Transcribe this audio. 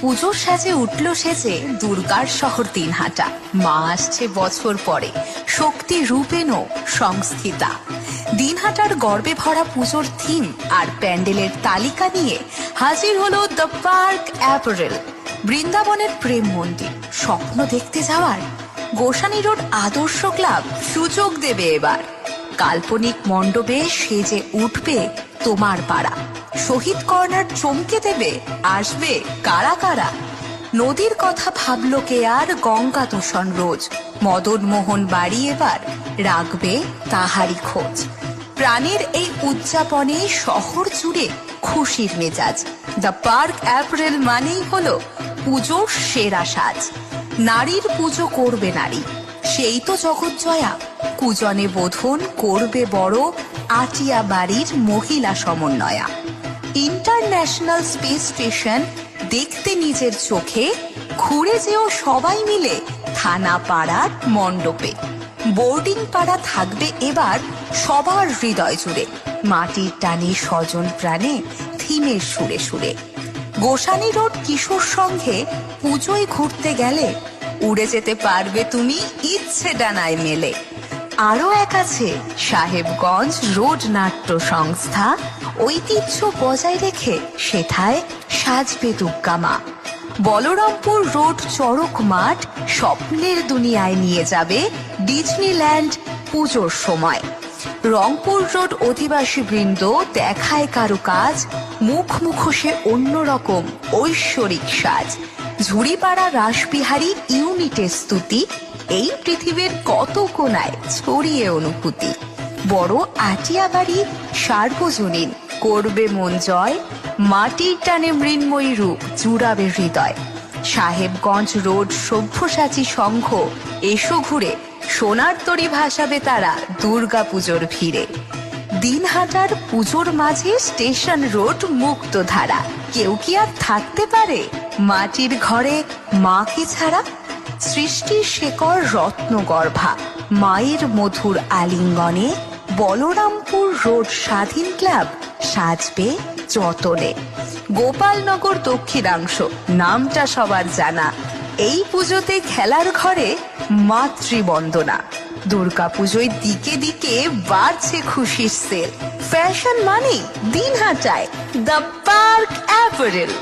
পুজোর সাজে উঠল সেজে দুর্গার শহর দিনহাটা। মা আসছে বছর পরে, শক্তি রূপেণও সংস্থিতা। দিনহাটার গর্বে ভরা পুজোর থিম আর প্যান্ডেলের তালিকা নিয়ে হাজির হলো দ্য পার্ক অ্যাপারেল। বৃন্দাবনের প্রেম মন্দির, স্বপ্ন দেখতে যাওয়ার গোসানি রোড আদর্শ ক্লাব সুযোগ দেবে এবার। কাল্পনিক মণ্ডপে সেজে উঠবে তোমার পাড়া। শহীদ কর্নার চমকে দেবে, আসবে কারা কারা। নদীর কথা ভাবলো কে আর, গঙ্গা দূষণ রোজ। মদন মোহন বাড়ি এবার রাখবে তাহারি খোঁজ। প্রাণের এই উদযাপনে শহর জুড়ে খুশির মেজাজ। দ্য পার্ক অ্যাপারেল মানেই হলো পুজোর সেরা সাজ। নারীর পুজো করবে নারী, সেই তো জগৎ জয়া। কুজনে বোধন করবে বড়, আটিয়া বাড়ির মহিলা সমন্বয়া। ইন্টারন্যাশনাল স্পেস স্টেশন দেখতে নিজের চোখে, ঘুরে যেও সবাই মিলে থানা পাড়ার মণ্ডপে। বোর্ডিং পাড়া থাকবে এবার সবার হৃদয় জুড়ে, মাটির টানে স্বজন প্রাণে থিমের সুরে সুরে। গোসানি রোড কিশোর সংঘে পুজোয় ঘুরতে গেলে উড়ে যেতে পারবে তুমি ইচ্ছে ডানায় মেলে। আরো এক আছে সাহেবগঞ্জ রোড নাট্য সংস্থা, ঐতিহ্য বজায় রেখে সেথায় সাজবে দুর্গা মা। বলরামপুর রোড চড়ক মাঠ স্বপ্নের দুনিয়ায় নিয়ে যাবে ডিজনিল্যান্ড পুজোর সময়। রংপুর রোড অধিবাসী বৃন্দ দেখায় কারু কাজ, মুখ মুখোশে অন্যরকম ঐশ্বরিক সাজ। ঝুড়িপাড়া রাসবিহারী ইউনিটের স্তুতি, এই পৃথিবীর কত কোনায় ছড়িয়ে অনুভূতি। বড় আটিয়া বাড়ি সার্বজনীন করবে মন জয়, মাটির টানে মৃন্ময়ী রূপ জুড়াবে হৃদয়। সাহেবগঞ্জ রোড সব্যসাচী সংঘ এসো ঘুরে, সোনার তরী ভাসাবে তারা দুর্গা পুজোর ভিড়ে। দিনহাটার পুজোর মাঝে স্টেশন রোড মুক্ত ধারা, কেউ কি আর থাকতে পারে মাটির ঘরে মাকে ছাড়া। সৃষ্টির শেকড় রত্নগর্ভা, মায়ের মধুর আলিঙ্গনে বলরামপুর রোড স্বাধীন ক্লাব সাজবে যতনে। গোপালনগর দক্ষিণাংশ নামটা সবার জানা, এই পুজোতে খেলার ঘরে মাতৃবন্দনা। দুর্গা পুজোয় দিকে দিকে বাড়ছে খুশির সেল। ফ্যাশন মানে দিনহাটায় দ্য পার্ক অ্যাপারেল।